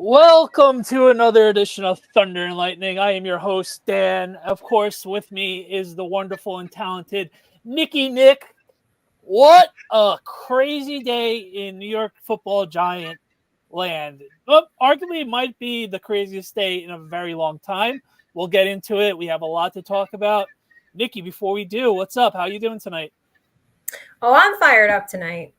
Welcome to another edition of Thunder and Lightning. I am your host, Dan. Of course, with me is the wonderful and talented Nick. What a crazy day in New York football giant land. Arguably, it might be the craziest day in a very long time. We'll get into it. We have a lot to talk about. Nikki, before we do, what's up? How are you doing tonight? Oh, I'm fired up tonight.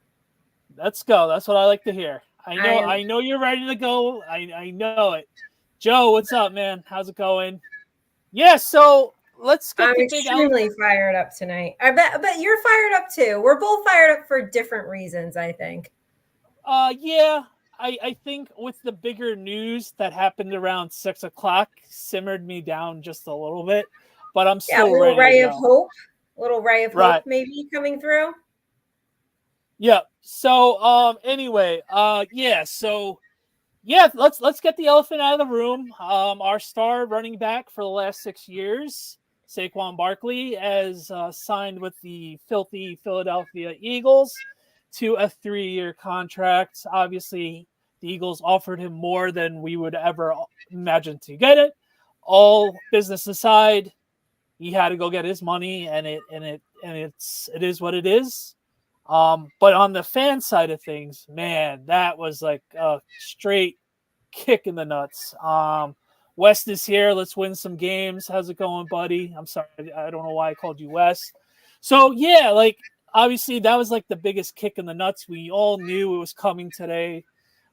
Let's go. That's what I like to hear. I know you're ready to go. I know it. Joe, what's up, man? How's it going? Yeah, so let's get I'm extremely fired up tonight. I bet you're fired up too. We're both fired up for different reasons, I think. Yeah. I think with the bigger news that happened around 6:00 simmered me down just a little bit, but I'm still ready. A little ray of hope maybe coming through. Yeah. So anyway, let's get the elephant out of the room. Our star running back for the last 6 years, Saquon Barkley, has signed with the filthy Philadelphia Eagles to a 3-year contract. Obviously, the Eagles offered him more than we would ever imagine to get it. All business aside, he had to go get his money, and it is what it is. But on the fan side of things, man, that was like a straight kick in the nuts. West is here. Let's win some games. How's it going, buddy? I'm sorry. I don't know why I called you West. So, yeah, like, obviously that was like the biggest kick in the nuts. We all knew it was coming today.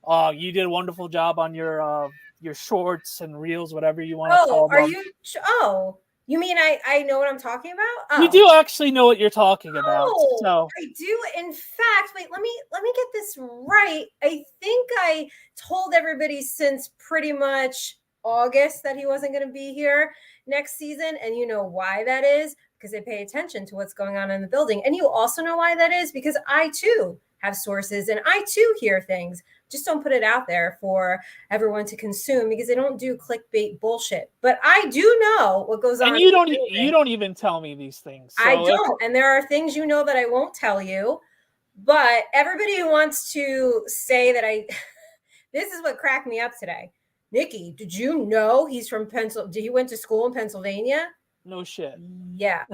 You did a wonderful job on your shorts and reels, whatever you want to call them. You mean I know what I'm talking about? Oh. You do actually know what you're talking about. So. I do. In fact, wait, let me get this right. I think I told everybody since pretty much August that he wasn't going to be here next season. And you know why that is? Because they pay attention to what's going on in the building. And you also know why that is? Because I too have sources and I too hear things. Just don't put it out there for everyone to consume because they don't do clickbait bullshit. But I do know what goes on. And you don't even tell me these things. So I don't. And there are things you know that I won't tell you. But everybody who wants to say that this is what cracked me up today. Nikki, did you know he's from Pennsylvania? He went to school in Pennsylvania? No shit. Yeah,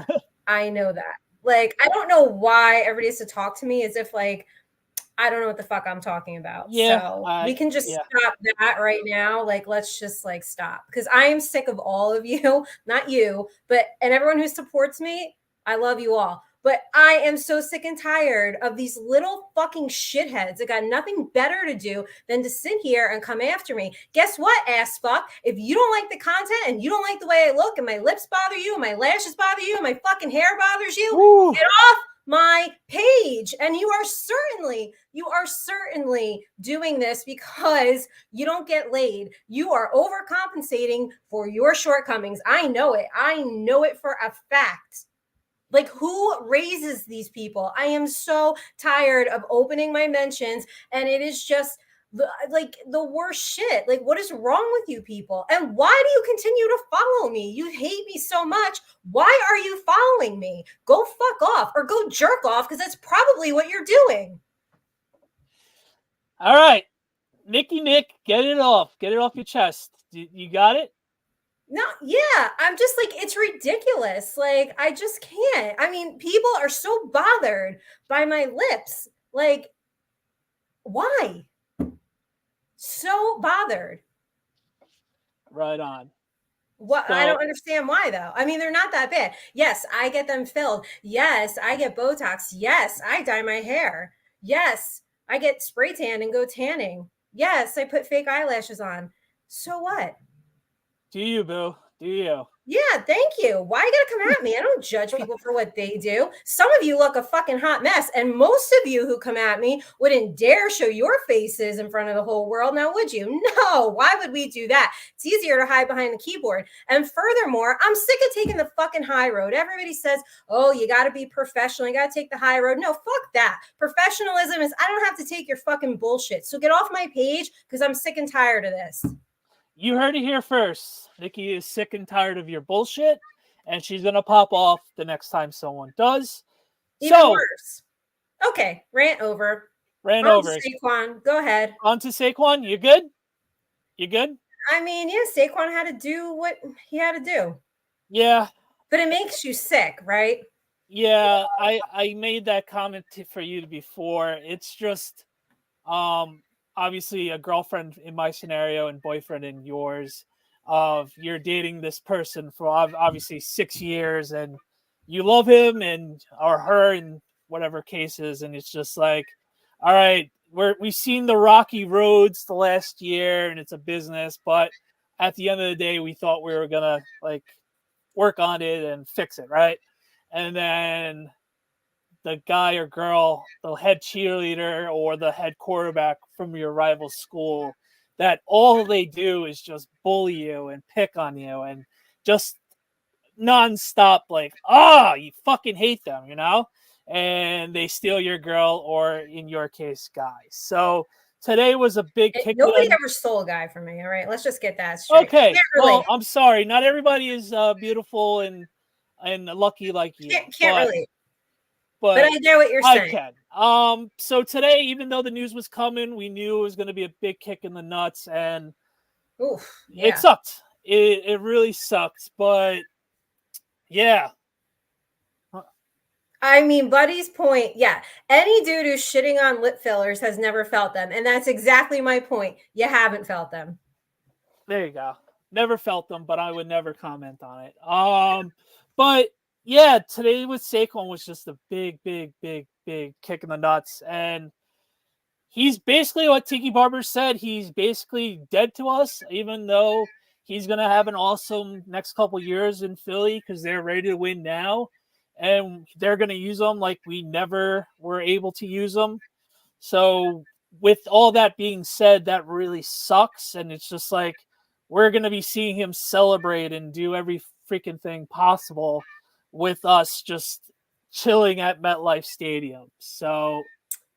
I know that. Like, I don't know why everybody has to talk to me as if like, I don't know what the fuck I'm talking about. Yeah, so we can just stop that right now. Like, let's just like stop because I am sick of all of you, not you, and everyone who supports me. I love you all, but I am so sick and tired of these little fucking shitheads that got nothing better to do than to sit here and come after me. Guess what, ass fuck? If you don't like the content and you don't like the way I look and my lips bother you and my lashes bother you and my fucking hair bothers you, get off my page. And you are certainly doing this because you don't get laid. You are overcompensating for your shortcomings. I know it for a fact. Like, who raises these people? I am so tired of opening my mentions and it is just the worst shit. Like, what is wrong with you people? And why do you continue to follow me? You hate me so much. Why are you following me? Go fuck off or go jerk off because that's probably what you're doing. All right. Nick, get it off. Get it off your chest. You got it? No, yeah. I'm just like, it's ridiculous. Like, I just can't. I mean, people are so bothered by my lips. Like, why? So bothered. Right on. What? I don't understand why, though. I mean, they're not that bad. Yes, I get them filled. Yes, I get Botox. Yes, I dye my hair. Yes, I get spray tan and go tanning. Yes, I put fake eyelashes on. So what? Do you, boo? Do you? Yeah, thank you. Why you gotta come at me? I don't judge people for what they do. Some of you look a fucking hot mess, and most of you who come at me wouldn't dare show your faces in front of the whole world. Now, would you? No. Why would we do that? It's easier to hide behind the keyboard. And furthermore, I'm sick of taking the fucking high road. Everybody says, "Oh, you got to be professional. You got to take the high road." No, fuck that. Professionalism is I don't have to take your fucking bullshit. So get off my page because I'm sick and tired of this. You heard it here first. Nikki is sick and tired of your bullshit, and she's going to pop off the next time someone does. Even worse. Okay, rant over. Ran over. Saquon, go ahead. On to Saquon. You good? You good? I mean, yeah, Saquon had to do what he had to do. Yeah. But it makes you sick, right? Yeah, I made that comment for you before. It's just obviously a girlfriend in my scenario and boyfriend in yours, of you're dating this person for obviously 6 years and you love him and or her in whatever cases, and it's just like, all right, we've seen the rocky roads the last year and it's a business, but at the end of the day we thought we were gonna like work on it and fix it, right? And then the guy or girl, the head cheerleader or the head quarterback from your rival school, that all they do is just bully you and pick on you and just nonstop, like, you fucking hate them, you know? And they steal your girl, or in your case, guys. So today was a big kick. Nobody ever stole a guy from me. All right, let's just get that straight. Okay, well, I'm sorry. Not everybody is beautiful and lucky like you. Can't relate. But I get what you're saying. I can. So today, even though the news was coming, we knew it was going to be a big kick in the nuts, and it sucked. It really sucked. But yeah. I mean, Buddy's point, yeah. Any dude who's shitting on lip fillers has never felt them. And that's exactly my point. You haven't felt them. There you go. Never felt them, but I would never comment on it. But yeah, today with Saquon was just a big kick in the nuts. And he's basically what Tiki Barber said. He's basically dead to us, even though he's going to have an awesome next couple years in Philly because they're ready to win now. And they're going to use them like we never were able to use them. So with all that being said, that really sucks. And it's just like, we're going to be seeing him celebrate and do every freaking thing possible with us just chilling at MetLife Stadium. So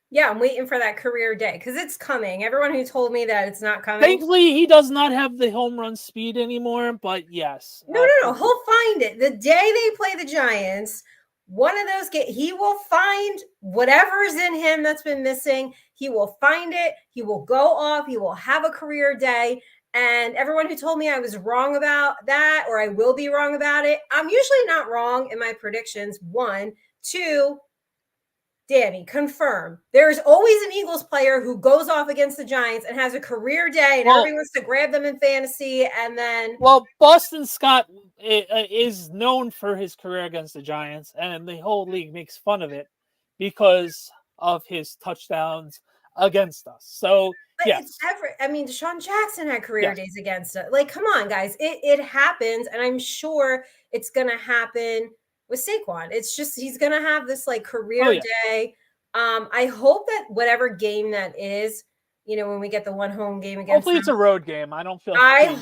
yeah, I'm waiting for that career day because it's coming. Everyone who told me that it's not coming. Thankfully, he does not have the home run speed anymore, but yes. No. He'll find it. The day they play the Giants, one of those he will find whatever is in him that's been missing. He will find it. He will go off. He will have a career day. And everyone who told me I was wrong about that, or I will be wrong about it, I'm usually not wrong in my predictions. 1, 2, Danny, confirm. There's always an Eagles player who goes off against the Giants and has a career day, and everybody wants to grab them in fantasy, and then... Well, Boston Scott is known for his career against the Giants, and the whole league makes fun of it because of his touchdowns against us. So, yes. Deshaun Jackson had career days against us. Like, come on, guys. It happens, and I'm sure it's going to happen with Saquon. It's just he's gonna have this like career day. I hope that whatever game that is, when we get the one home game against hopefully it's a road game. I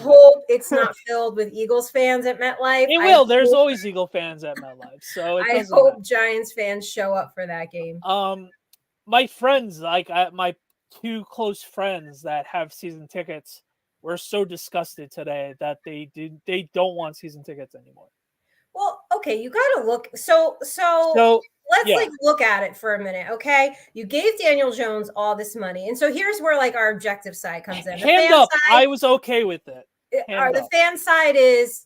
hope it's not filled with Eagles fans at MetLife. It will. There's always Eagle fans at MetLife. So I hope Giants fans show up for that game. My friends, my 2 close friends that have season tickets, were so disgusted today that they don't want season tickets anymore. Well, okay, you got to look. So let's look at it for a minute, okay? You gave Daniel Jones all this money, and so here's where our objective side comes in. Hand up, I was okay with it. The fan side is,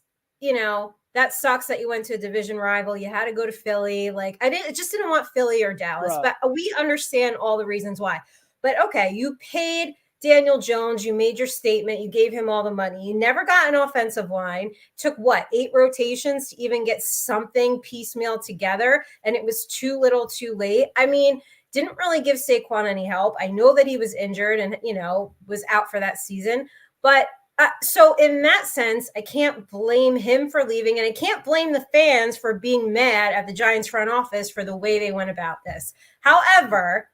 that sucks that you went to a division rival. You had to go to Philly. I just didn't want Philly or Dallas, but we understand all the reasons why. But okay, you paid Daniel Jones, you made your statement, you gave him all the money. You never got an offensive line. Took 8 rotations to even get something piecemeal together, and it was too little too late. I mean, didn't really give Saquon any help. I know that he was injured and, was out for that season, but So in that sense, I can't blame him for leaving, and I can't blame the fans for being mad at the Giants front office for the way they went about this. However,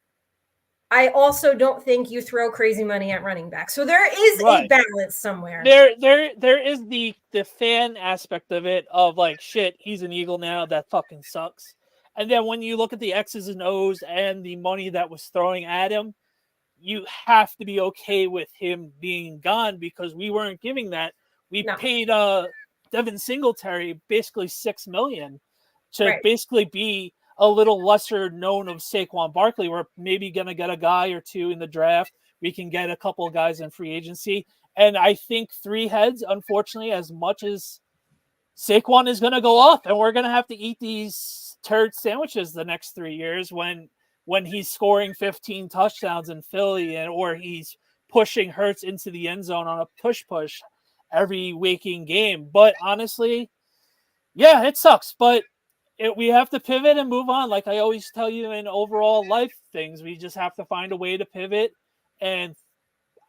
I also don't think you throw crazy money at running back. So there is a balance somewhere. There is the fan aspect of it of like, shit, he's an Eagle now, that fucking sucks. And then when you look at the X's and O's and the money that was throwing at him, you have to be okay with him being gone because we weren't giving that. We paid Devin Singletary basically $6 million to basically be a little lesser known of Saquon Barkley. We're maybe going to get a guy or two in the draft. We can get a couple of guys in free agency. And I think 3 heads, unfortunately, as much as Saquon is going to go off and we're going to have to eat these turd sandwiches the next 3 years when he's scoring 15 touchdowns in Philly or he's pushing Hurts into the end zone on a push every waking game. But honestly, yeah, it sucks. But we have to pivot and move on. Like I always tell you in overall life things, we just have to find a way to pivot. And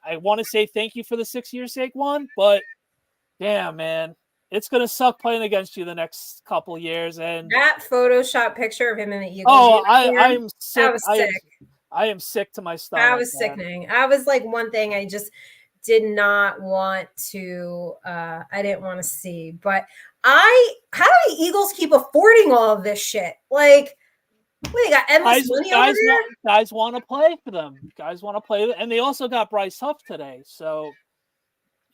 I want to say thank you for the 6 years, Saquon, but damn, man, it's going to suck playing against you the next couple of years. And that Photoshop picture of him in the Eagles. Oh, I'm sick. That was sick. I am sick to my stomach. That was sickening. I was like, one thing I just did not want to, I didn't want to see. But how do the Eagles keep affording all of this shit? Like, they got endless money over there? Guys want to play for them. Guys want to play. And they also got Bryce Huff today. So,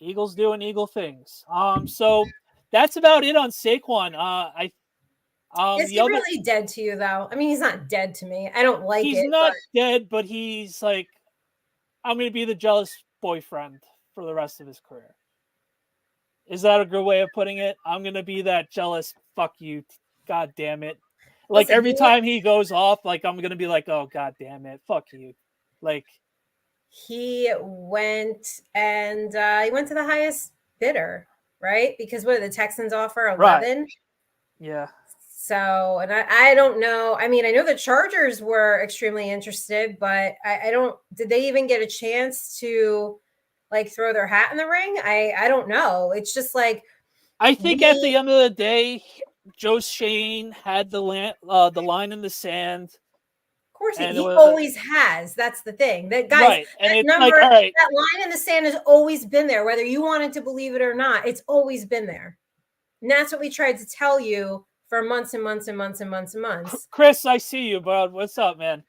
Eagles doing Eagle things. So, that's about it on Saquon. Is he really dead to you, though? I mean, he's not dead to me. I don't like it. He's not dead, but he's like, I'm going to be the jealous boyfriend for the rest of his career. Is that a good way of putting it? I'm going to be that jealous, fuck you, god damn it. Like, every time he goes off, like, I'm going to be like, oh, god damn it, fuck you. Like, he went and he went to the highest bidder, right? Because what did the Texans offer? 11? Right. Yeah. So, and I don't know. I mean, I know the Chargers were extremely interested, but I don't, did they even get a chance to like throw their hat in the ring? I don't know. It's just like, I think at the end of the day, Joe Shane had the line in the sand. Of course, he always has. That's the thing. That guys, right. And that number, that line in the sand has always been there, whether you wanted to believe it or not. It's always been there, and that's what we tried to tell you for months and months and months and months and months. Chris, I see you, bud. What's up, man?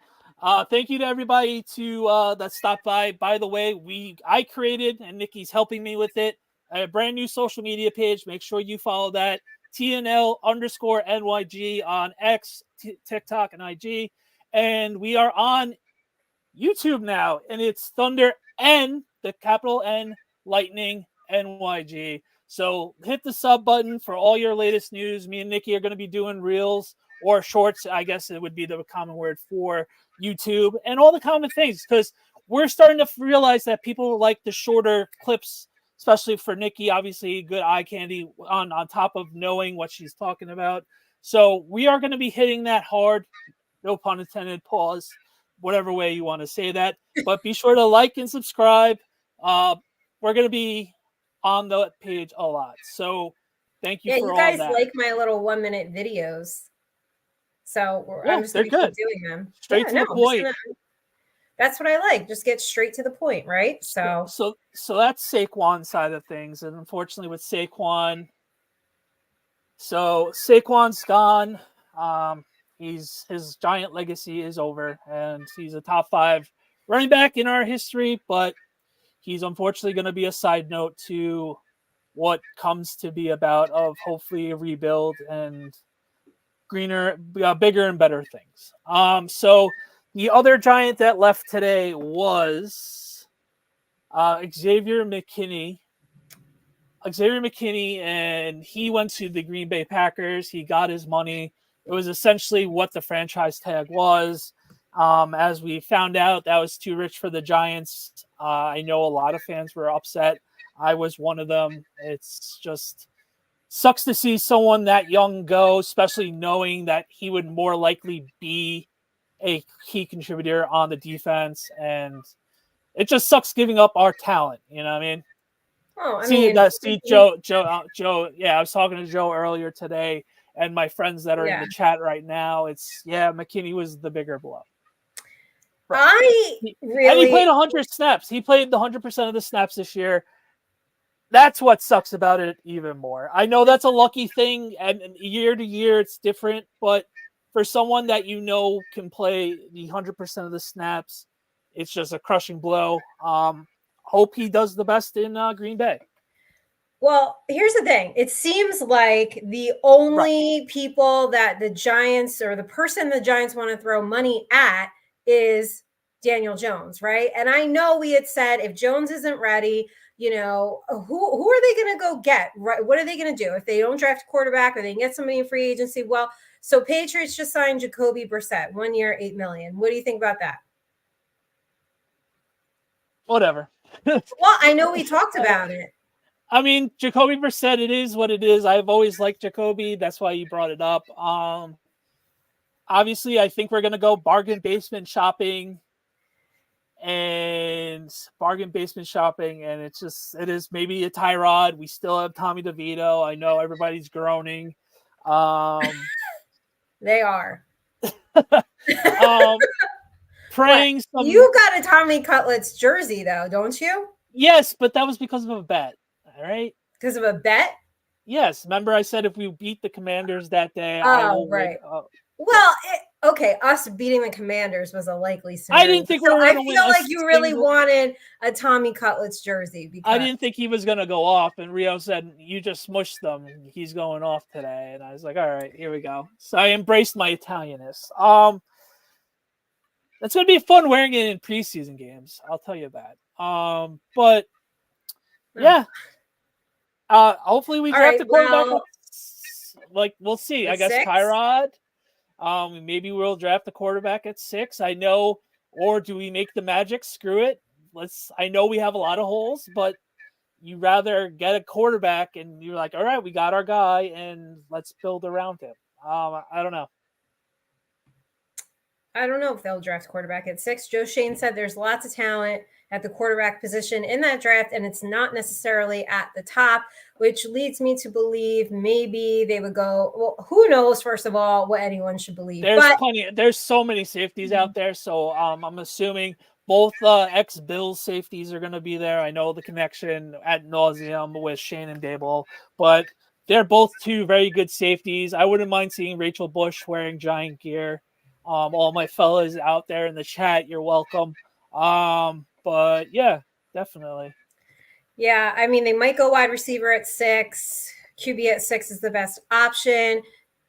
Thank you to everybody that stopped by. By the way, I created, and Nikki's helping me with it, a brand new social media page. Make sure you follow that. TNL_NYG on X, TikTok, and IG. And we are on YouTube now. And it's Thunder N, the capital N, Lightning, NYG. So hit the sub button for all your latest news. Me and Nikki are going to be doing reels or shorts. I guess it would be the common word for YouTube and all the common things, because we're starting to realize that people like the shorter clips, especially for Nikki. Obviously, good eye candy on top of knowing what she's talking about. So we are going to be hitting that hard. No pun intended, pause, whatever way you want to say that. But be sure to like and subscribe. We're going to be on the page a lot. So thank you for all that. You guys like my little 1-minute videos. So I'm just going to keep doing them. Straight to the point. That's what I like. Just get straight to the point, right? So that's Saquon's side of things. And unfortunately with Saquon's gone. His Giant legacy is over, and he's a top 5 running back in our history, but he's unfortunately going to be a side note to what comes to be about of hopefully a rebuild and greener, bigger and better things. So the other Giant that left today was Xaviar McKinney. And he went to the Green Bay Packers. He got his money. It was essentially what the franchise tag was. As we found out, that was too rich for the Giants. I know a lot of fans were upset. I was one of them. It's just sucks to see someone that young go, especially knowing that he would more likely be a key contributor on the defense. And it just sucks giving up our talent. You know what I mean? Oh, I See, mean, Joe. Yeah, I was talking to Joe earlier today, and my friends that are in yeah. the chat right now. McKinney was the bigger blow. Right. I And he played really 100 snaps. He played the 100% of the snaps this year. That's what sucks about it even more. I know that's a lucky thing, and year to year it's different, but for someone that can play the 100% of the snaps, it's just a crushing blow. Hope he does the best in Green Bay. Well, here's the thing. It seems like the Right. only people that the Giants or the person the Giants want to throw money at is Daniel Jones, right? And I know we had said if Jones isn't ready, who are they going to go get? Right? What are they going to do if they don't draft a quarterback or they can get somebody in free agency? Well, so Patriots just signed Jacoby Brissett, 1 year, $8 million. What do you think about that? Whatever. Well, I know we talked about it. I mean, Jacoby Brissett, it is what it is. I've always liked Jacoby. That's why you brought it up. Obviously, I think we're going to go bargain basement shopping, and it is maybe a Tyrod. We still have Tommy DeVito. I know everybody's groaning. They are. Praying You got a Tommy Cutlets jersey, though, don't you? Yes, but that was because of a bet. All right. Because of a bet? Yes. Remember, I said if we beat the Commanders that day, I will. Right. Well, okay, us beating the Commanders was a likely scenario. I didn't think we were going to win. I feel like you really wanted a Tommy Cutlets jersey. Because I didn't think he was going to go off, and Rio said, "You just smushed them. He's going off today." And I was like, "All right, here we go." So I embraced my Italianness. It's going to be fun wearing it in preseason games. I'll tell you that. But yeah. Hopefully we draft a quarterback. We'll see. I guess 6? Tyrod. Maybe we'll draft the quarterback at 6. I know. Or do we make the magic? Screw it. I know we have a lot of holes, but you rather get a quarterback and you're like, all right, we got our guy and let's build around him. I don't know. I don't know if they'll draft quarterback at 6. Joe Shane said there's lots of talent at the quarterback position in that draft, and it's not necessarily at the top, which leads me to believe maybe they would go. Well, who knows? First of all, what anyone should believe. There's so many safeties out there, so I'm assuming both ex-Bills safeties are going to be there. I know the connection ad nauseum with Shane and Dable, but they're both two very good safeties. I wouldn't mind seeing Rachel Bush wearing Giant gear. All my fellas out there in the chat, you're welcome. But yeah, definitely. Yeah, I mean, they might go wide receiver at 6. QB at 6 is the best option.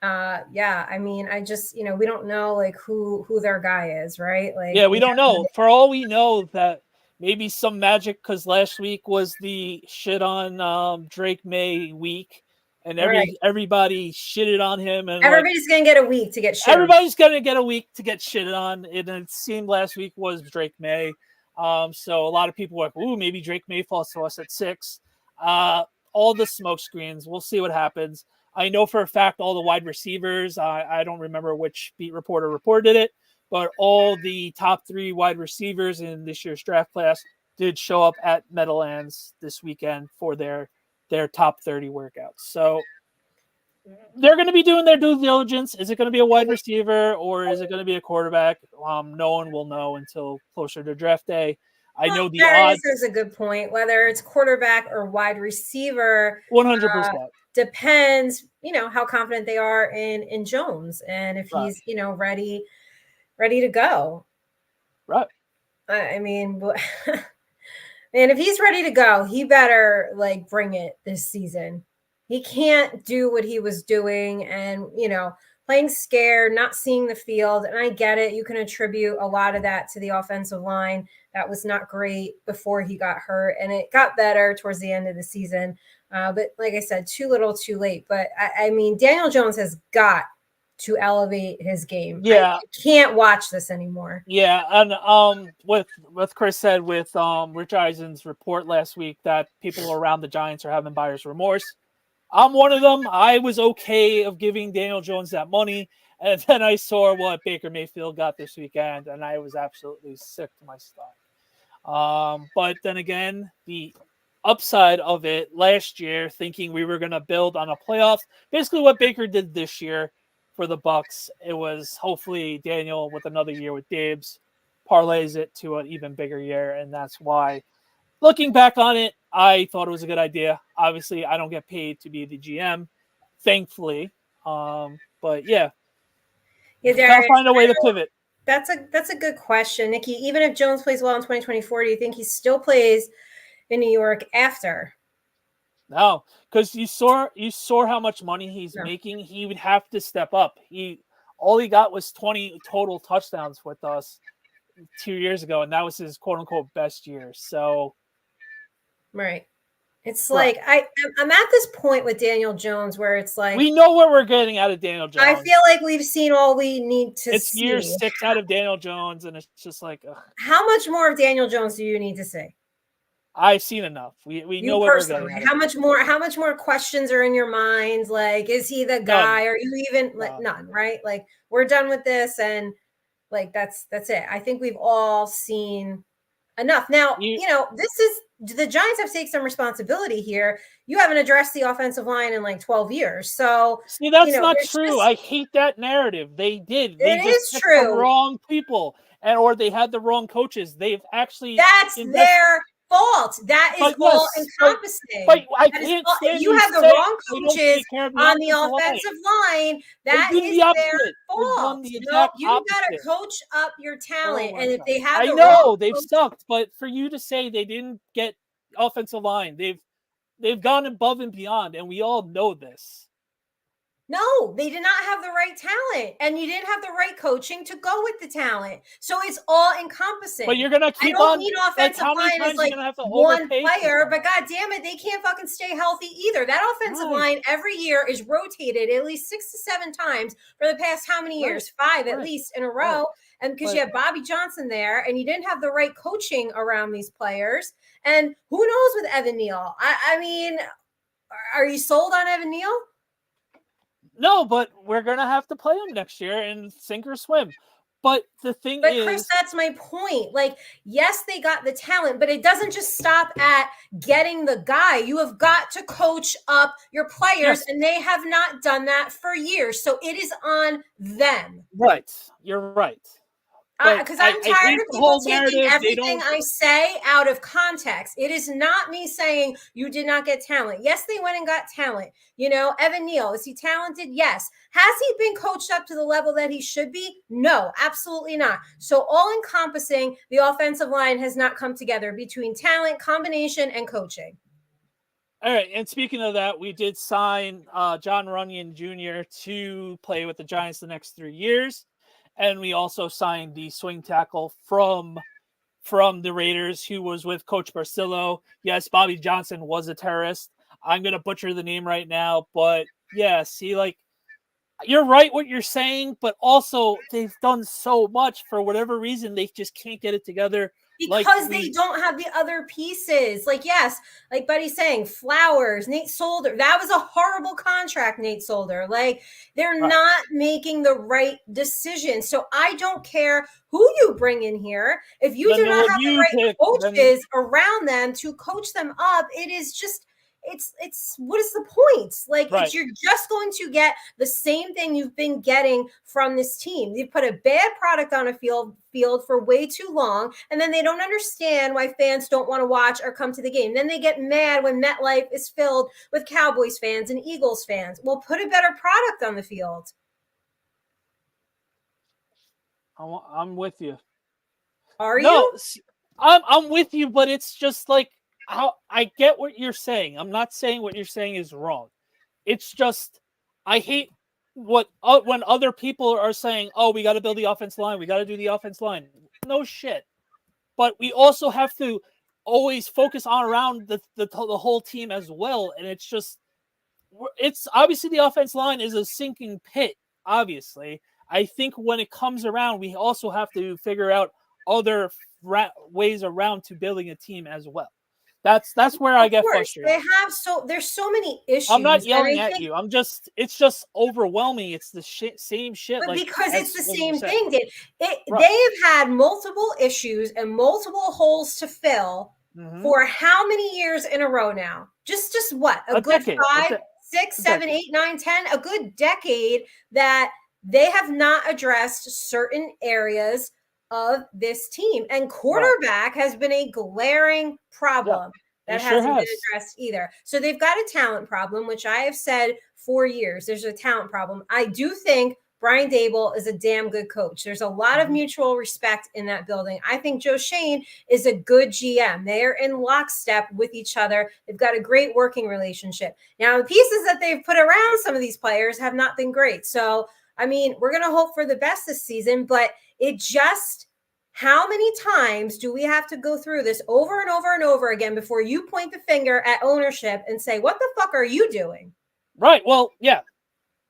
Yeah, I mean, I just, we don't know like who their guy is, right? Like, yeah, we don't know. For all we know, that maybe some magic, because last week was the shit on Drake May week. And everybody shitted on him, and everybody's gonna get a week to get shit. Everybody's gonna get a week to get shitted on, and it seemed last week was Drake May. So a lot of people were like, "Ooh, maybe Drake May falls to us at 6." All the smoke screens. We'll see what happens. I know for a fact all the wide receivers. I don't remember which beat reporter reported it, but all the top 3 wide receivers in this year's draft class did show up at Meadowlands this weekend for their top 30 workouts. So they're going to be doing their due diligence. Is it going to be a wide receiver or is it going to be a quarterback? No one will know until closer to draft day. I know the odds. Is a good point. Whether it's quarterback or wide receiver, 100% depends. How confident they are in Jones and if he's ready to go. Right. I mean, and if he's ready to go, he better bring it this season. He can't do what he was doing and, playing scared, not seeing the field. And I get it. You can attribute a lot of that to the offensive line. That was not great before he got hurt. And it got better towards the end of the season. But like I said, too little, too late. But I mean, Daniel Jones has got to elevate his game. Yeah. I can't watch this anymore. Yeah. And with Chris said with Rich Eisen's report last week that people around the Giants are having buyer's remorse. I'm one of them. I was okay of giving Daniel Jones that money. And then I saw what Baker Mayfield got this weekend, and I was absolutely sick to my stomach. But then again, the upside of it last year, thinking we were going to build on a playoffs. Basically, what Baker did this year for the Bucks, it was hopefully Daniel with another year with Dave's parlays it to an even bigger year, and that's why. Looking back on it, I thought it was a good idea. Obviously, I don't get paid to be the GM, thankfully. But yeah, gotta find a way to pivot. That's a good question, Nikki. Even if Jones plays well in 2024, do you think he still plays in New York after? No, because you saw how much money he's making. He would have to step up. All he got was 20 total touchdowns with us 2 years ago, and that was his quote unquote best year. So, right. It's like I'm at this point with Daniel Jones where it's like we know what we're getting out of Daniel Jones. I feel like we've seen all we need to see. It's year 6 out of Daniel Jones, and it's just like, ugh. How much more of Daniel Jones do you need to see? I've seen enough. We know what we're getting. How much more questions are in your mind? Like, is he the guy? Are you even like none? Right? Like, we're done with this, and like that's it. I think we've all seen enough. Now, this is the Giants have to take some responsibility here. You haven't addressed the offensive line in like 12 years. So see, that's not true. I hate that narrative. They did. They just picked the wrong people, or they had the wrong coaches. They've actually their fault. That is all encompassing. But I can't stand you have the wrong coaches on the offensive line. That is their fault. You got to coach up your talent. And if they have, they've sucked. But for you to say they didn't get offensive line, they've gone above and beyond, and we all know this. No, they did not have the right talent, and you didn't have the right coaching to go with the talent. So it's all encompassing. But you're gonna keep on. Need offensive line as like one player, but god damn it, they can't fucking stay healthy either. That offensive line every year is rotated at least 6 to 7 times for the past how many years? 5 at least in a row. And because you have Bobby Johnson there, and you didn't have the right coaching around these players, and who knows with Evan Neal? I mean, are you sold on Evan Neal? No, but we're going to have to play him next year and sink or swim. But the thing is... But Chris, that's my point. Like, yes, they got the talent, but it doesn't just stop at getting the guy. You have got to coach up your players, and they have not done that for years. So it is on them. Right. You're right. Because I'm tired of people taking everything I say out of context. It is not me saying you did not get talent. Yes, they went and got talent. Evan Neal, is he talented? Yes. Has he been coached up to the level that he should be? No, absolutely not. So all encompassing, the offensive line has not come together between talent, combination, and coaching. All right, and speaking of that, we did sign John Runyon Jr. to play with the Giants the next 3 years. And we also signed the swing tackle from the Raiders, who was with Coach Barcillo. Yes, Bobby Johnson was a terrorist. I'm going to butcher the name right now. But, yeah, see, like, you're right what you're saying, but also they've done so much. For whatever reason, they just can't get it together. Because they don't have the other pieces. Like, yes, like Buddy's saying, Flowers, Nate Solder. That was a horrible contract, Nate Solder. Like, they're not making the right decision. So I don't care who you bring in here. If you do not have the right coaches around them to coach them up, it is just... It's what is the point? Like, you're just going to get the same thing you've been getting from this team. You've put a bad product on a field for way too long, and then they don't understand why fans don't want to watch or come to the game. Then they get mad when MetLife is filled with Cowboys fans and Eagles fans. Well, put a better product on the field. I'm with you. Are you? I'm with you, but it's just like, I get what you're saying. I'm not saying what you're saying is wrong. It's just, I hate when other people are saying, "Oh, we got to build the offense line. We got to do the offense line." No shit. But we also have to always focus on around the whole team as well. And it's obviously the offense line is a sinking pit. Obviously, I think when it comes around, we also have to figure out other ways around to building a team as well. That's where I get frustrated. There's so many issues. I'm not yelling at you. It's just overwhelming. It's the same shit. But because it's the same thing, they've had multiple issues and multiple holes to fill for how many years in a row now? Just what? A good decade. 5, 6, 7, 8, 9, 10, a good decade that they have not addressed certain areas of this team. And quarterback has been a glaring problem that hasn't been addressed either. So they've got a talent problem, which I have said for years. There's a talent problem. I do think Brian Daboll is a damn good coach. There's a lot of mutual respect in that building. I think Joe Schoen is a good GM. They are in lockstep with each other. They've got a great working relationship. Now, the pieces that they've put around some of these players have not been great. So, I mean, we're going to hope for the best this season, but it just, how many times do we have to go through this over and over and over again before you point the finger at ownership and say, what the fuck are you doing? Right. Well, yeah.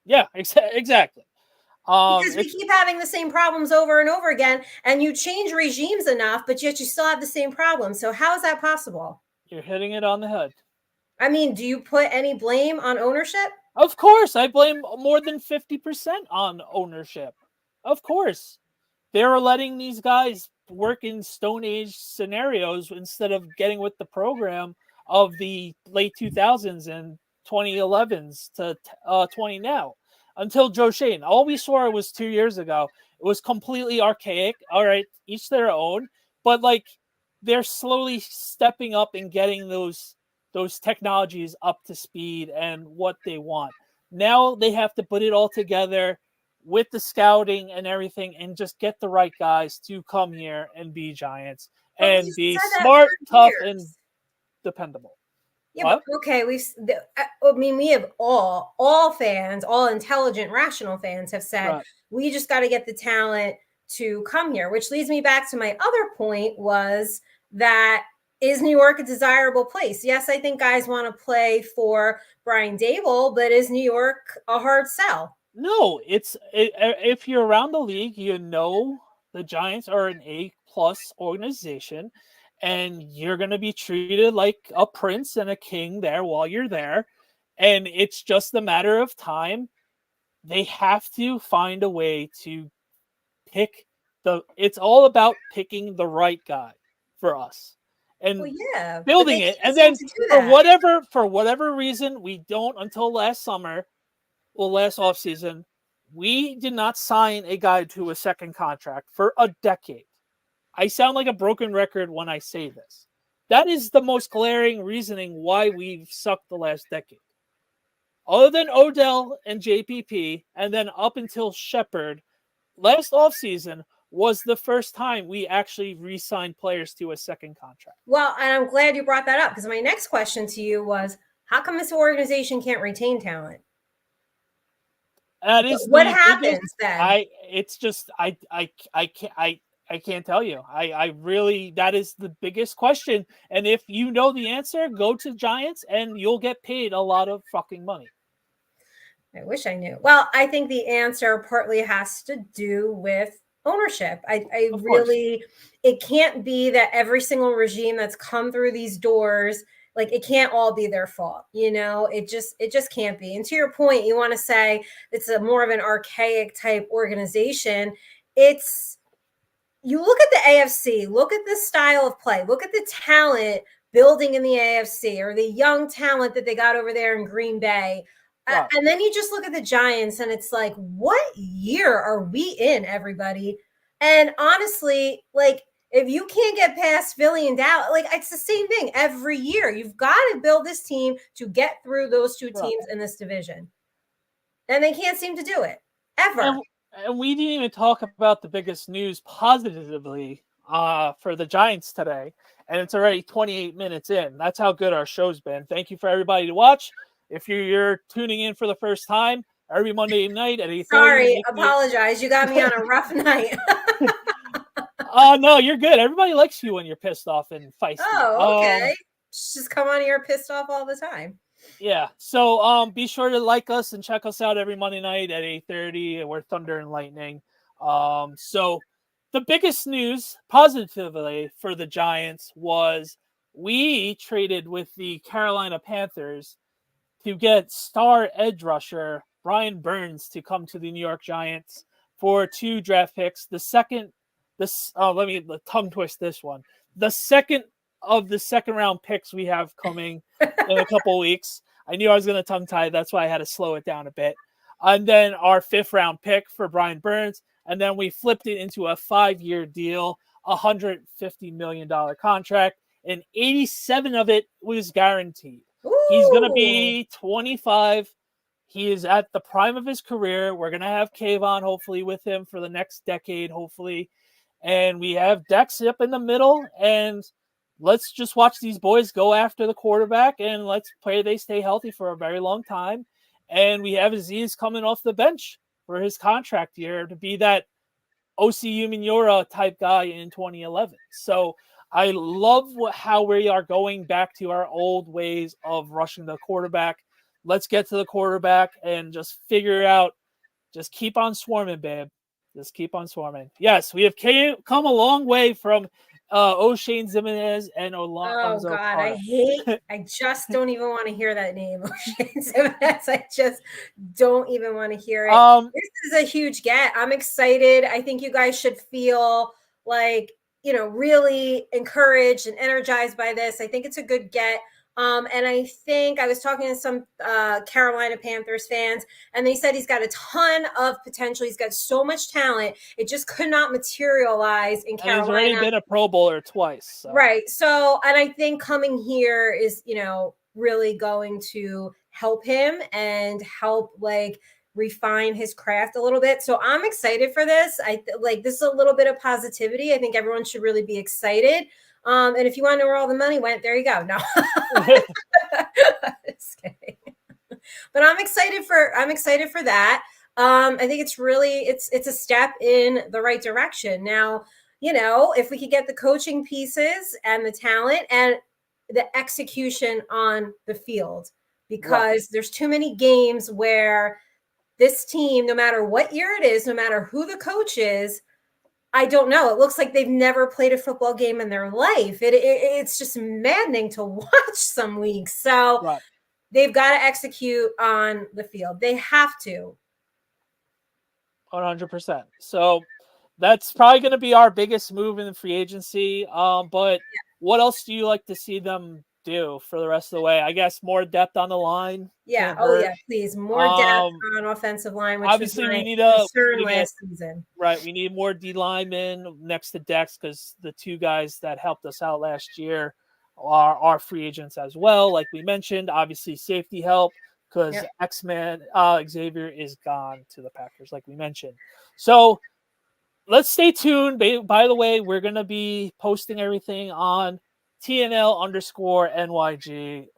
Yeah, exactly. Because we keep having the same problems over and over again, and you change regimes enough, but yet you still have the same problem. So how is that possible? You're hitting it on the head. I mean, do you put any blame on ownership? Of course. I blame more than 50% on ownership. Of course. They're letting these guys work in Stone Age scenarios instead of getting with the program of the late 2000s and 2011s to 20 now. Until Joe Schoen. All we saw was 2 years ago. It was completely archaic. All right, each their own. But like they're slowly stepping up and getting those technologies up to speed and what they want. Now they have to put it all together with the scouting and everything and just get the right guys to come here and be Giants and be smart, tough, and dependable. Yeah, but okay, we have all fans, all intelligent, rational fans have said, we just got to get the talent to come here, which leads me back to my other point was that is New York a desirable place? Yes, I think guys want to play for Brian Daboll, but is New York a hard sell? No, if you're around the league, you know the Giants are an A+ organization. And you're going to be treated like a prince and a king there while you're there. And it's just a matter of time. They have to find a way to pick it's all about picking the right guy for us. And building it. And then for whatever reason, we don't until last offseason, we did not sign a guy to a second contract for a decade. I sound like a broken record when I say this. That is the most glaring reasoning why we've sucked the last decade. Other than Odell and JPP, and then up until Shepard, last offseason was the first time we actually re-signed players to a second contract. Well, and I'm glad you brought that up because my next question to you was, how come this organization can't retain talent? That is what happens then? I can't tell you. I really, that is the biggest question. And if you know the answer, go to Giants and you'll get paid a lot of fucking money. I wish I knew. Well, I think the answer partly has to do with ownership. I really, it can't be that every single regime that's come through these doors, like it can't all be their fault. You know, it just can't be. And to your point, you want to say it's a more of an archaic type organization. You look at the AFC, look at the style of play, look at the talent building in the AFC or the young talent that they got over there in Green Bay. And then you just look at the Giants and it's like, what year are we in, everybody? And honestly, like if you can't get past Philly and Dallas, like it's the same thing every year. You've got to build this team to get through those two teams in this division. And they can't seem to do it ever. And we didn't even talk about the biggest news positively for the Giants today. And it's already 28 minutes in. That's how good our show's been. Thank you for everybody to watch. If you're tuning in for the first time, every Monday night at 8:30. Sorry, apologize. You got me on a rough night. No, you're good. Everybody likes you when you're pissed off and feisty. Oh, okay. Just come on here pissed off all the time. Yeah. So be sure to like us and check us out every Monday night at 8:30. We're Thunder and Lightning. So the biggest news positively for the Giants was we traded with the Carolina Panthers to get star edge rusher Brian Burns to come to the New York Giants for 2 draft picks. Let me tongue twist this one. The second of the second round picks we have coming in a couple weeks. I knew I was going to tongue tie. That's why I had to slow it down a bit. And then our 5th round pick for Brian Burns. And then we flipped it into a 5-year deal, $150 million contract, and 87 of it was guaranteed. Ooh. He's going to be 25. He is at the prime of his career. We're going to have Kayvon hopefully with him for the next decade, hopefully. And we have Dex up in the middle, and let's just watch these boys go after the quarterback, and let's pray they stay healthy for a very long time. And we have Aziz coming off the bench for his contract year to be that OCU Minora type guy in 2011. So I love how we are going back to our old ways of rushing the quarterback. Let's get to the quarterback and just figure out, just keep on swarming, babe. Just keep on swarming. Yes, we have come a long way from O'Shane Zimenez and Alonzo. Oh God, I just don't even want to hear that name. O'Shane Zimenez. I just don't even want to hear it. This is a huge get. I'm excited. I think you guys should feel like, really encouraged and energized by this. I think it's a good get. And I think I was talking to some Carolina Panthers fans, and they said he's got a ton of potential. He's got so much talent. It just could not materialize in Carolina. He's already been a Pro Bowler twice. So. Right. So, and I think coming here is, really going to help him and help refine his craft a little bit. So I'm excited for this. This is a little bit of positivity. I think everyone should really be excited. And if you want to know where all the money went, there you go. No, just kidding. But I'm excited for that. I think it's really, it's a step in the right direction. Now, if we could get the coaching pieces and the talent and the execution on the field, because there's too many games where this team, no matter what year it is, no matter who the coach is, I don't know. It looks like they've never played a football game in their life. It's just maddening to watch some weeks. So they've got to execute on the field. They have to. 100%. So that's probably going to be our biggest move in the free agency. But what else do you like to see them do for the rest of the way? I guess more depth on the line. Yeah. Oh yeah, please. More depth on offensive line, which obviously was we need a last season. Right. We need more D linemen next to Dex, because the two guys that helped us out last year are free agents as well. Like we mentioned, obviously safety help, because X-Man Xaviar is gone to the Packers, like we mentioned. So let's stay tuned. By the way, we're going to be posting everything on TNL_NYG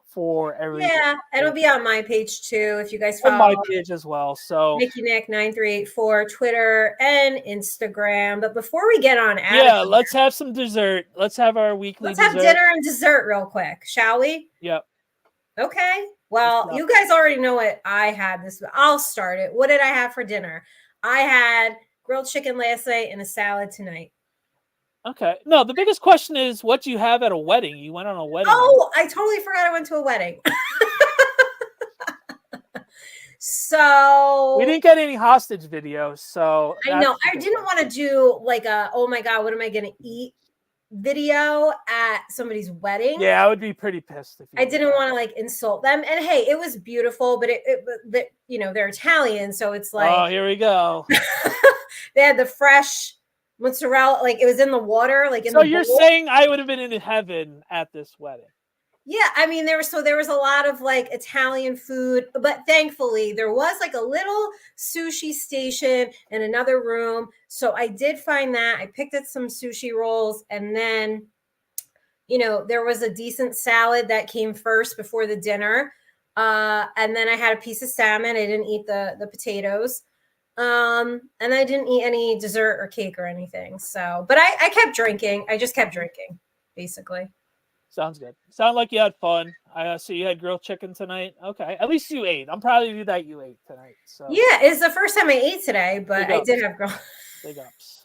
for everything. Yeah, it'll be on my page too if you guys follow. On my me. page as well. So Nikki Nick 9384 Twitter and Instagram. But before we get on let's have some dessert. Let's have our weekly dessert. Have dinner and dessert real quick, shall we? Yep. Okay. Well, you guys already know what I had this. I'll start it. What did I have for dinner? I had grilled chicken last night and a salad tonight. Okay. No, the biggest question is, what do you have at a wedding? You went on a wedding. Oh, I totally forgot I went to a wedding. So we didn't get any hostage videos. So I know I didn't want to do oh my God, what am I going to eat video at somebody's wedding. Yeah, I would be pretty pissed if I didn't want to insult them. And hey, it was beautiful, but they're Italian, so it's like, oh, here we go. They had the fresh mozzarella, it was in the water, So you're saying I would have been in heaven at this wedding? Yeah, I mean there was a lot of Italian food, but thankfully there was a little sushi station in another room. So I did find that. I picked up some sushi rolls, and then there was a decent salad that came first before the dinner. And then I had a piece of salmon. I didn't eat the potatoes. And I didn't eat any dessert or cake or anything. So, but I kept drinking. I just kept drinking, basically. Sounds good. Sound like you had fun. So you had grilled chicken tonight. Okay, at least you ate. I'm proud of you that you ate tonight. So yeah, it's the first time I ate today, but I did have grilled. Big ups.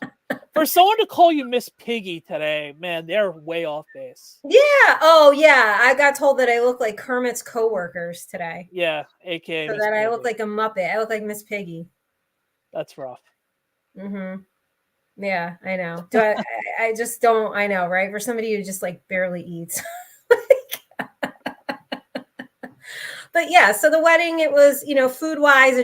For someone to call you Miss Piggy today, man, they're way off base. Yeah. Oh yeah, I got told that I look like Kermit's coworkers today. Yeah, aka. So that I look like a Muppet. I look like Miss Piggy. That's rough. Mm-hmm. Yeah, I know. I just don't. I know, right? For somebody who just like barely eats. But yeah, so the wedding, it was, food wise,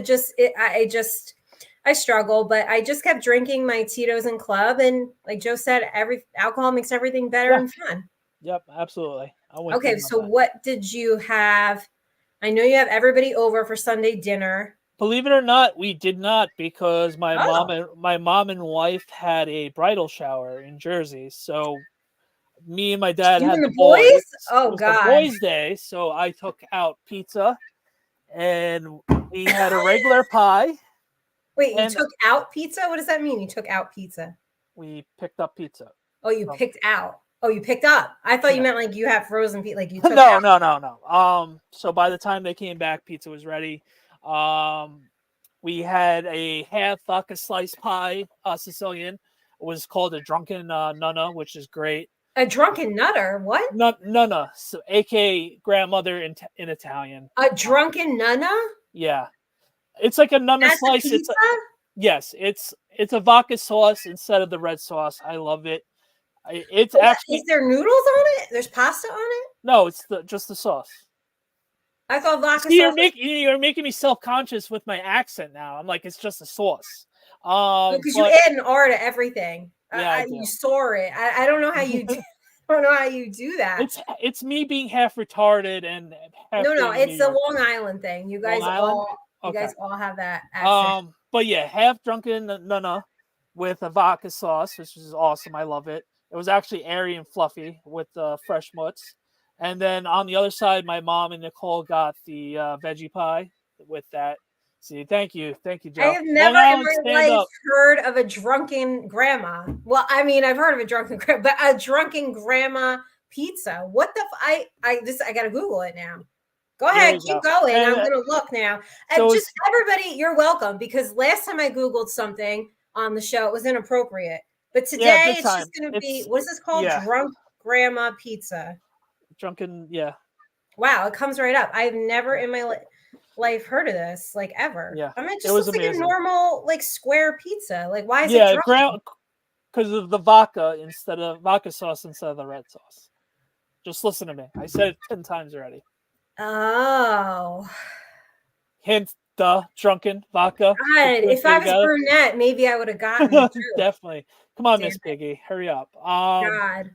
I struggle, but I just kept drinking my Tito's and Club, and like Joe said, every alcohol makes everything better Yeah. and fun. Yep, absolutely. I went Okay, so what did you have? I know you have everybody over for Sunday dinner. Believe it or not, we did not, because my mom Oh, and wife had a bridal shower in Jersey. So me and my dad you had and the the boys? boys. It Oh was the God. boys' day, so I took out pizza, and we had a regular pie, Wait, you and took out pizza? What does that mean? You took out pizza? we picked up pizza. Oh, you picked out. Oh, you picked up. I thought you Yeah. meant like you have frozen pizza, like you took No, out. no. So by the time they came back, pizza was ready. We had a half vodka slice pie, Sicilian. It was called a drunken nunna, which is great. A drunken nutter? What? Nunna, so aka grandmother in Italian. A drunken nunna? Yeah, it's like a nunna That's a slice. pizza? Yes, it's a vodka sauce instead of the red sauce. I love it. It's What? Is actually there noodles on it? There's pasta on it? no, it's just the sauce. I thought vodka See, sauce was you're making me self conscious with my accent now. I'm like, it's just a sauce. because you But add an R to everything. yeah, I You do. soar it. I don't know how you do. I don't know how you do that. It's me being half retarded and half No, being a New it's a York. Long Island thing. Long Island. You Okay. guys all have that accent. But yeah, half drunken nunna with a vodka sauce, which is awesome. I love it. It was actually airy and fluffy with fresh mutts. And then on the other side, my mom and Nicole got the veggie pie with that. See, thank you, I Joe. have Long never in Island, my stand life up. heard of a drunken grandma. Well, I mean, I've heard of a drunken grandma, but a drunken grandma pizza. What the? I gotta Google it now. Go There ahead, you keep go. going. And I'm gonna look now. And so just it's everybody, you're welcome, because last time I Googled something on the show, it was inappropriate. But yeah, today good it's just time. gonna be, It's what is this called? yeah, Drunk grandma pizza. drunken. Yeah, Wow, it comes right up. I've never in my life heard of this, like ever. yeah. I mean, it It just was looks like a amazing. normal, like square pizza. Like, why is it Yeah, drunken? because of the vodka sauce instead of the red sauce. Just listen to me. I said it 10 times already. Oh, Hint the drunken vodka. God. If I There you was go. brunette, maybe I would have gotten the truth. Definitely. Come on, Damn Miss it. Piggy. Hurry up. God.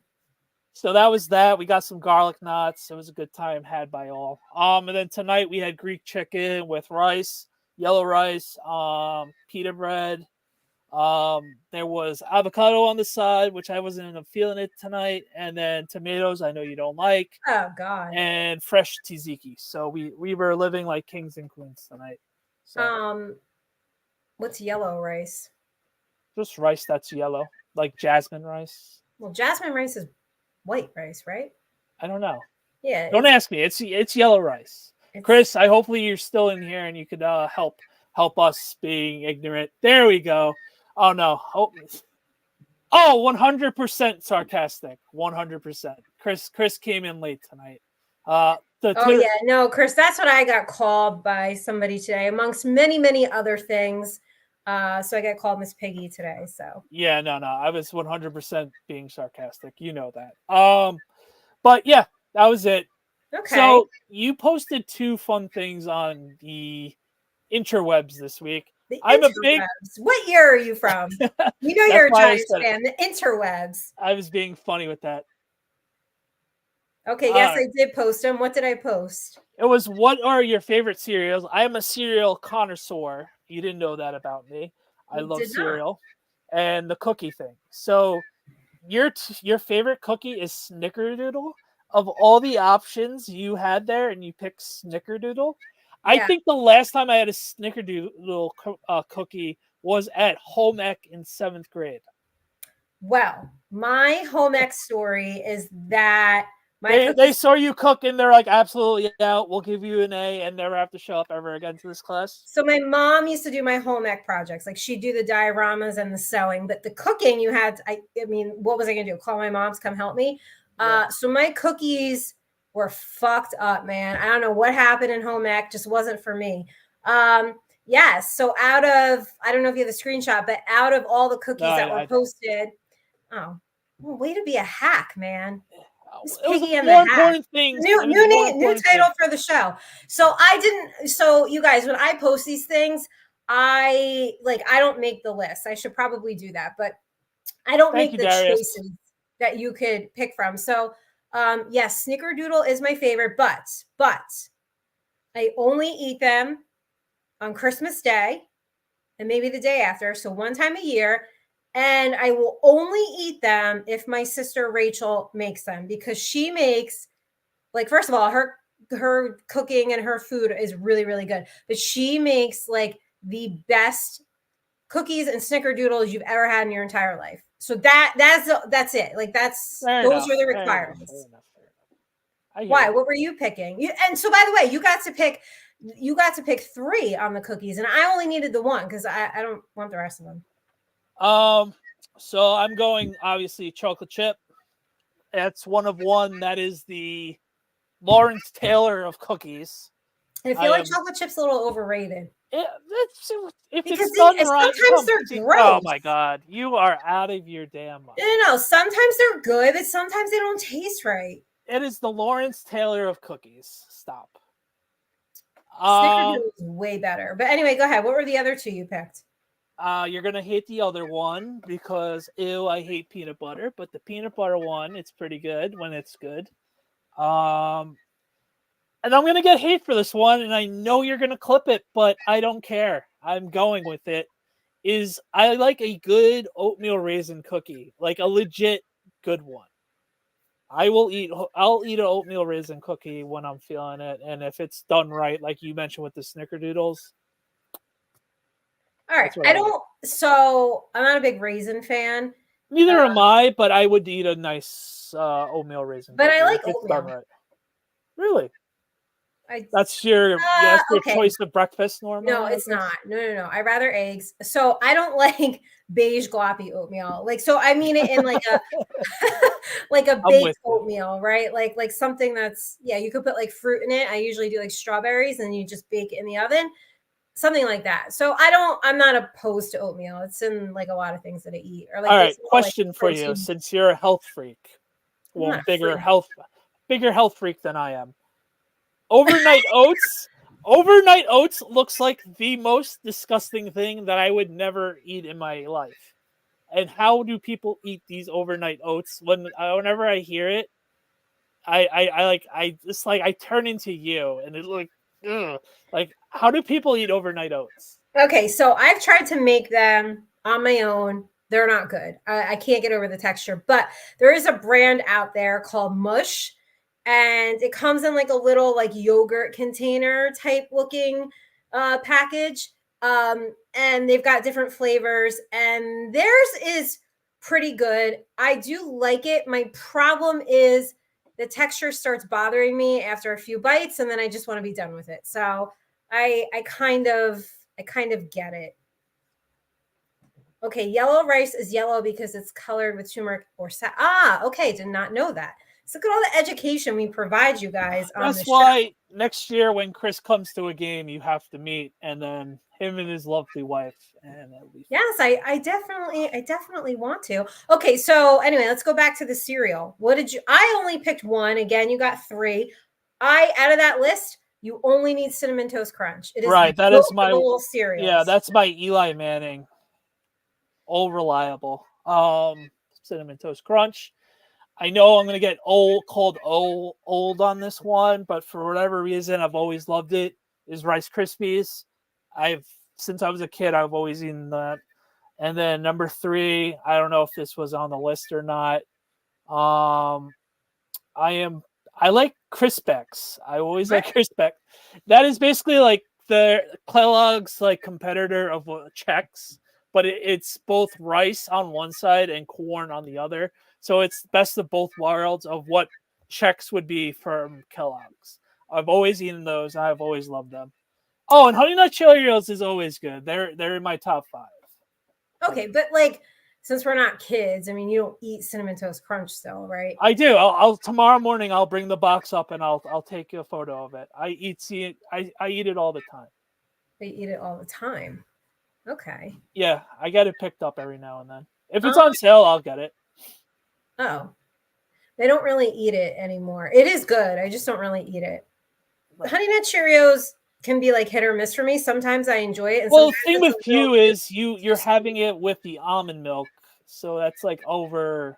So that was that. We got some garlic knots. It was a good time had by all. And then tonight we had Greek chicken with rice, yellow rice, pita bread. There was avocado on the side, which I wasn't feeling it tonight, and then tomatoes. I know you don't like, Oh, God. and fresh tzatziki. So we were living like kings and queens tonight. So What's yellow rice? just rice that's yellow, like jasmine rice. Well, jasmine rice is white rice, right? I don't know. Yeah, Don't ask me. It's yellow rice. it's Chris, I hopefully you're still in here and you could help us being ignorant. There we go. Oh no. Oh, 100% sarcastic. 100%. Chris came in late tonight. Oh yeah, no, Chris, that's what I got called by somebody today, amongst many, many other things. So I got called Miss Piggy today. So yeah, no. I was 100% being sarcastic. You know that. But yeah, that was it. okay. So you posted two fun things on the interwebs this week. The I'm a big. interwebs. What year are you from? You know That's you're a why I Giants said it. fan. The interwebs. I was being funny with that. Okay, yes, I did post them. What did I post? It was, what are your favorite cereals? I am a cereal connoisseur. You didn't know that about me. I love cereal. And the cookie thing. So your favorite cookie is Snickerdoodle? Of all the options you had there, and you picked Snickerdoodle, I think the last time I had a Snickerdoodle cookie was at home ec in 7th grade. Well, my home ec story is that they saw you cook and they're like, absolutely, yeah, we'll give you an A and never have to show up ever again to this class. So my mom used to do my home ec projects. Like, she'd do the dioramas and the sewing, but the cooking you had, I mean, what was I going to do? Call my mom to come help me? Yeah. So my cookies were fucked up, man. I don't know what happened in home ec, just wasn't for me. Yes. So I don't know if you have the screenshot, but out of all the cookies that were posted, oh, Well, way to be a hack, man. It's It was Piggy and the more Hack. important things. New It was new more name, new important title things. for the show. So I didn't. So you guys, when I post these things, I don't make the list. I should probably do that, but I don't Thank make you, the Darius. choices that you could pick from. So yes, Snickerdoodle is my favorite, but I only eat them on Christmas Day and maybe the day after. So one time a year. And I will only eat them if my sister Rachel makes them, because she makes, like, first of all, her cooking and her food is really, really good. But she makes like the best cookies and snickerdoodles you've ever had in your entire life. So that's it. Like those are the requirements. Fair enough. Why? What were you picking? And so, by the way, you got to pick 3 on the cookies, and I only needed the one because I don't want the rest of them. So I'm going obviously chocolate chip. That's one of one. That is the Lawrence Taylor of cookies. I feel like chocolate chip's a little overrated. If Because it's done right, sometimes they're gross. Oh my God, you are out of your damn mind. No. Sometimes they're good, but sometimes they don't taste right. It is the Lawrence Taylor of cookies. Stop. Snickerdoodle is way better. But anyway, go ahead. What were the other 2 you picked? You're gonna hate the other one because I hate peanut butter. But the peanut butter one, it's pretty good when it's good. And I'm going to get hate for this one, and I know you're going to clip it, but I don't care. I'm going with it. I like a good oatmeal raisin cookie, like a legit good one. I'll eat an oatmeal raisin cookie when I'm feeling it, and if it's done right, like you mentioned with the snickerdoodles. All right. I'm not a big raisin fan. Neither am I, but I would eat a nice oatmeal raisin cookie. But I like if it's oatmeal. done right. Really? That's your choice of breakfast normally? No, it's not. No. I rather eggs. So I don't like beige gloppy oatmeal. Like, so I mean it in like a like a baked oatmeal, right? Like something that's, you could put like fruit in it. I usually do like strawberries and you just bake it in the oven. Something like that. So I'm not opposed to oatmeal. It's in like a lot of things that I eat. Or like, all right, question for you, since you're a health freak. Well, bigger health freak than I am. Overnight oats. Overnight oats looks like the most disgusting thing that I would never eat in my life. And how do people eat these overnight oats? Whenever I hear it, I turn into you, and it's like, ugh. Like, how do people eat overnight oats? Okay, so I've tried to make them on my own. They're not good. I can't get over the texture, but there is a brand out there called Mush. And it comes in like a little like yogurt container type looking package. And they've got different flavors, and theirs is pretty good. I do like it. My problem is the texture starts bothering me after a few bites, and then I just want to be done with it. So I kind of get it. Okay, yellow rice is yellow because it's colored with turmeric or okay, did not know that. So look at all the education we provide you guys on That's the why show. Next year when Chris comes to a game, you have to meet, and then him and his lovely wife. And yes, I definitely want to. Okay, so anyway, let's go back to the cereal. What did you? I only picked one. Again, you got 3. Out of that list, you only need Cinnamon Toast Crunch. It is right. That is my little cereal. Yeah, that's my Eli Manning. All reliable. Cinnamon Toast Crunch. I know I'm gonna get called old on this one, but for whatever reason, I've always loved it. Is Rice Krispies. Since I was a kid, I've always eaten that. And then number 3, I don't know if this was on the list or not. I like Crispex. I always like Crispex. That is basically like the Kellogg's like competitor of Chex, but it's both rice on one side and corn on the other. So it's best of both worlds of what Chex would be from Kellogg's. I've always eaten those. I've always loved them. Oh, and Honey Nut Cheerios is always good. They're in my top 5. Okay, but like, since we're not kids, I mean, you don't eat Cinnamon Toast Crunch still, right? I do. I'll tomorrow morning. I'll bring the box up and I'll take you a photo of it. I eat it all the time. They eat it all the time. Okay. Yeah, I get it picked up every now and then. If it's on sale, I'll get it. Oh, they don't really eat it anymore. It is good. I just don't really eat it. Right. Honey Nut Cheerios can be like hit or miss for me. Sometimes I enjoy it, and Well, the sometimes thing it's with a little you is too you're sweet. having it with the almond milk, so that's like over.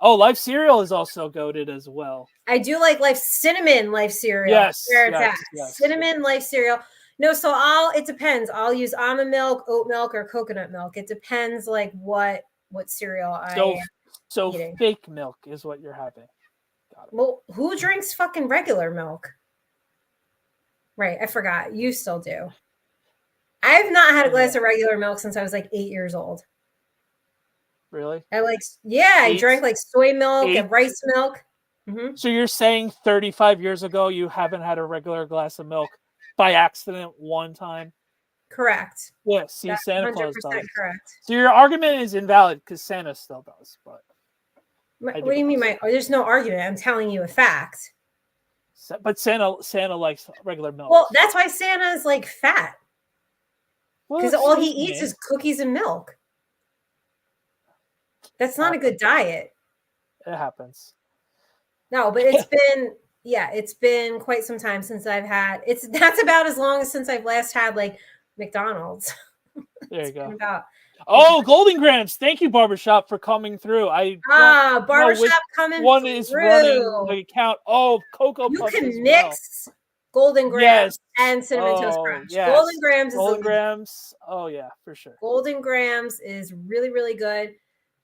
Oh, Life cereal is also goated as well. I do like cinnamon life cereal. Yes, Where it's at. yes, yes. Cinnamon life cereal. No, so it depends. I'll use almond milk, oat milk, or coconut milk. It depends like what cereal I So eating. fake milk is what you're having. Got it. Well, who drinks fucking regular milk? Right, I forgot. You still do. I've not had a glass of regular milk since I was like 8 years old. Really? I drank like soy milk and rice milk. Mm-hmm. So you're saying 35 years ago you haven't had a regular glass of milk by accident one time? Correct. Yeah, see, Santa Claus does. Correct. So your argument is invalid because Santa still does. But what do you mean? There's no argument. I'm telling you a fact. But Santa likes regular milk. Well, that's why Santa is like fat. Because all he eats is cookies and milk. That's not a good diet. It happens. No, but it's been quite some time since I've had. That's about as long as since I've last had like McDonald's. There you go. Golden Grams. Thank you, Barbershop, for coming through. Barbershop coming one through. Is running the account. Oh, Cocoa Puffs. You can mix Golden Grams and Cinnamon Toast Crunch. Yes. Golden Grams is Golden Grams. Oh yeah, for sure. Golden Grams is really, really good.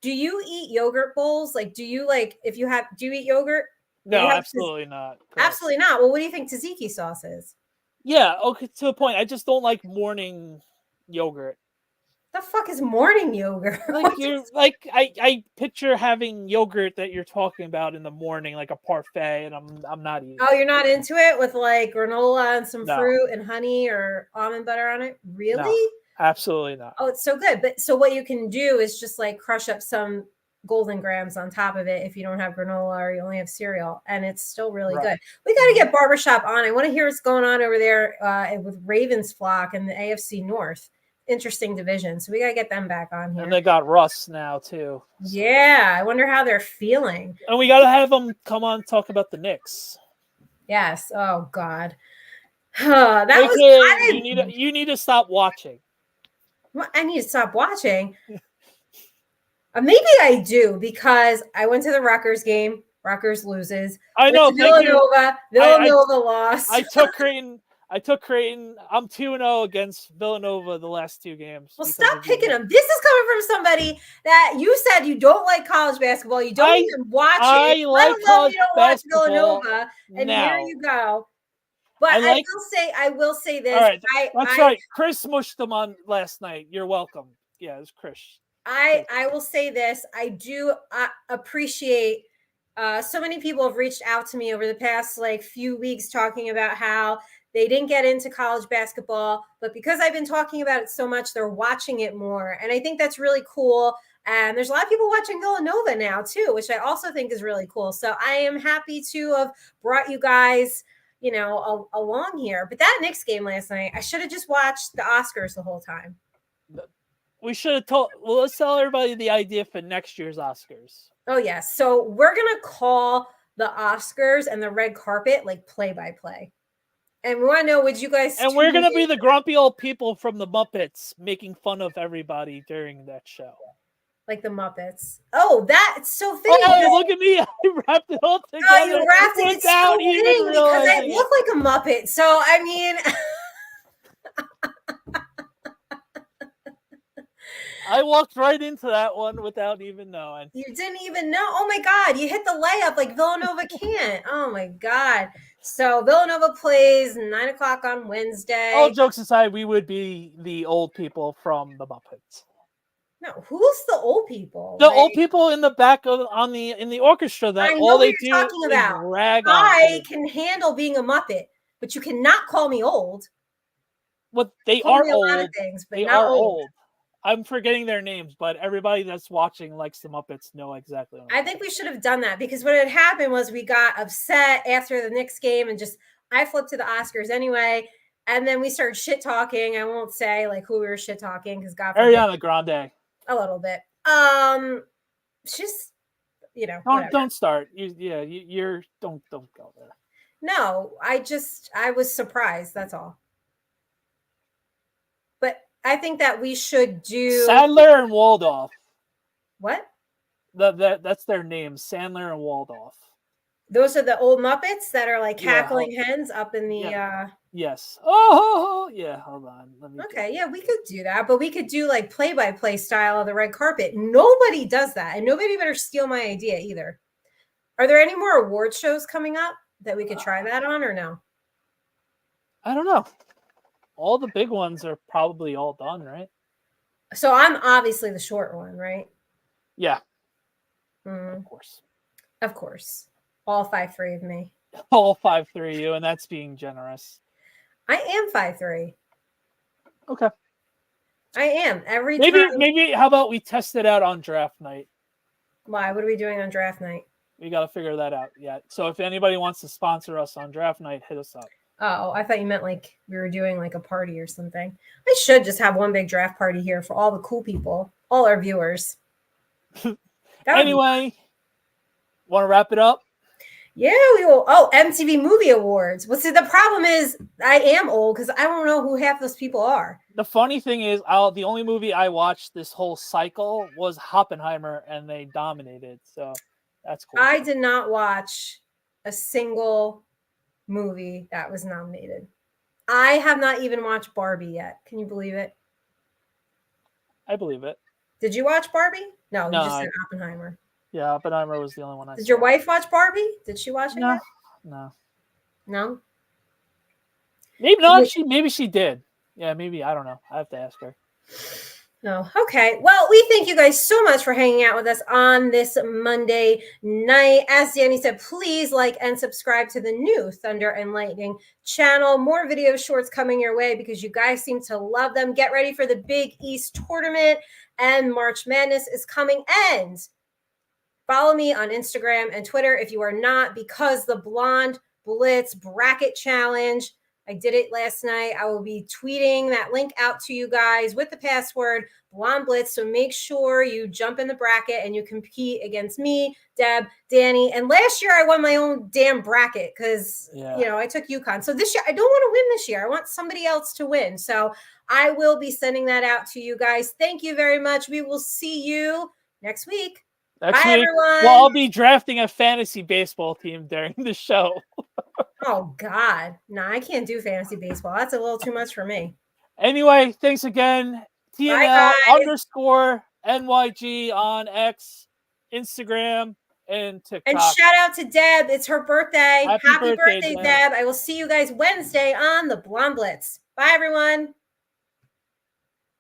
Do you eat yogurt bowls? Like, do you eat yogurt? No, absolutely not. Correct. Absolutely not. Well, what do you think tzatziki sauce is? Yeah, okay, to a point. I just don't like morning yogurt. The fuck is morning yogurt? I picture having yogurt that you're talking about in the morning, like a parfait, and I'm not eating. Oh, you're not into it with like granola and some fruit and honey or almond butter on it? Really? No, absolutely not. Oh, it's so good. But so what you can do is just like crush up some Golden Grams on top of it if you don't have granola or you only have cereal, and it's still really good. We got to get Barbershop on. I want to hear what's going on over there with Ravens flock and the AFC North. Interesting division, so we got to get them back on here. And they got Russ now too. So. Yeah, I wonder how they're feeling. And we got to have them come on and talk about the Knicks. Yes. Oh God. You need to stop watching. I need to stop watching. Maybe I do because I went to the Rutgers game. Rutgers loses. I know. Villanova lost. I took Creighton. I'm 2-0 against Villanova the last two games. Well, stop picking them. This is coming from somebody that you said you don't like college basketball. You don't even watch it. Like college you don't basketball watch Villanova, and here you go. But I will say this. All right, that's right. Chris mushed them on last night. You're welcome. Yeah, it was Chris. I will say this. I do appreciate. So many people have reached out to me over the past few weeks talking about how they didn't get into college basketball, but because I've been talking about it so much, they're watching it more. And I think that's really cool. And there's a lot of people watching Villanova now too, which I also think is really cool. So I am happy to have brought you guys, along here. But that Knicks game last night, I should have just watched the Oscars the whole time. We should have told. Well, let's tell everybody the idea for next year's Oscars. Oh, yes. So we're going to call the Oscars and the red carpet play by play. And we want to know, would you guys... And we're going to be the grumpy old people from the Muppets making fun of everybody during that show. Like the Muppets. Oh, that's so fitting. Oh, look at me. I wrapped it all together. Oh, you wrapped it. It's so fitting because I look like a Muppet. So, I mean... I walked right into that one without even knowing. You didn't even know? Oh, my God. You hit the layup like Villanova can't. Oh, my God. So Villanova plays 9 o'clock on Wednesday. All jokes aside, we would be the old people from the Muppets. No, who's the old people? The old people in the back in the orchestra that all they do is rag on. I can handle being a Muppet, but you cannot call me old. Well, they are old. A lot of things, but they are old. I'm forgetting their names, but everybody that's watching likes the Muppets know exactly what I think we should have done that because what had happened was we got upset after the Knicks game and I flipped to the Oscars anyway. And then we started shit talking. I won't say who we were shit talking because God forbid. Ariana Grande. A little bit. She's whatever. Don't start. You're don't go there. No, I was surprised. That's all. But I think that we should do Sandler and Waldorf. what? That's their names, Sandler and Waldorf. Those are the old Muppets that are like cackling hens up in the. Yes. Oh, yeah. Hold on. Let me. Okay, yeah, we could do that, but we could do like play-by-play style of the red carpet. Nobody does that, and nobody better steal my idea either. Are there any more award shows coming up that we could try that on, or no? I don't know. All the big ones are probably all done, right? So I'm obviously the short one, right? Yeah. Of course. Of course. All 5'3" of me. All 5'3" you, and that's being generous. I am 5'3". Okay. I am. Every time. Maybe how about we test it out on draft night? Why? What are we doing on draft night? We got to figure that out yet. So if anybody wants to sponsor us on draft night, hit us up. Oh, I thought you meant like we were doing like a party or something. I should just have one big draft party here for all the cool people, all our viewers. Anyway, want to wrap it up? Yeah, we will. Oh, MTV Movie Awards. Well, see, the problem is I am old because I don't know who half those people are. The funny thing is, the only movie I watched this whole cycle was Oppenheimer, and they dominated. So that's cool. I did not watch a single movie that was nominated. I have not even watched Barbie yet. Can you believe it? I believe it. Did you watch Barbie? No, you just said I, Oppenheimer. Yeah, Oppenheimer was the only one I saw. Did your wife watch Barbie? Did she watch it? No. Yet? No. Maybe not. Maybe she did. Yeah, maybe. I don't know. I have to ask her. Oh, okay. Well, we thank you guys so much for hanging out with us on this Monday night. As Danny said, please like and subscribe to the new Thunder and Lightning channel. More video shorts coming your way because you guys seem to love them. Get ready for the Big East tournament, and March Madness is coming. And follow me on Instagram and Twitter if you are not, because the Blonde Blitz Bracket Challenge, I did it last night. I will be tweeting that link out to you guys with the password Blonde Blitz. So make sure you jump in the bracket and you compete against me, Deb, Danny. And last year I won my own damn bracket because, I took UConn. So this year I don't want to win this year. I want somebody else to win. So I will be sending that out to you guys. Thank you very much. We will see you next week. Bye, everyone. Well, I'll be drafting a fantasy baseball team during the show. Oh, God. No, I can't do fantasy baseball. That's a little too much for me. Anyway, thanks again. TNL_NYG on X, Instagram, and TikTok. And shout out to Deb. It's her birthday. Happy birthday, Deb. I will see you guys Wednesday on the Blonde Blitz. Bye, everyone.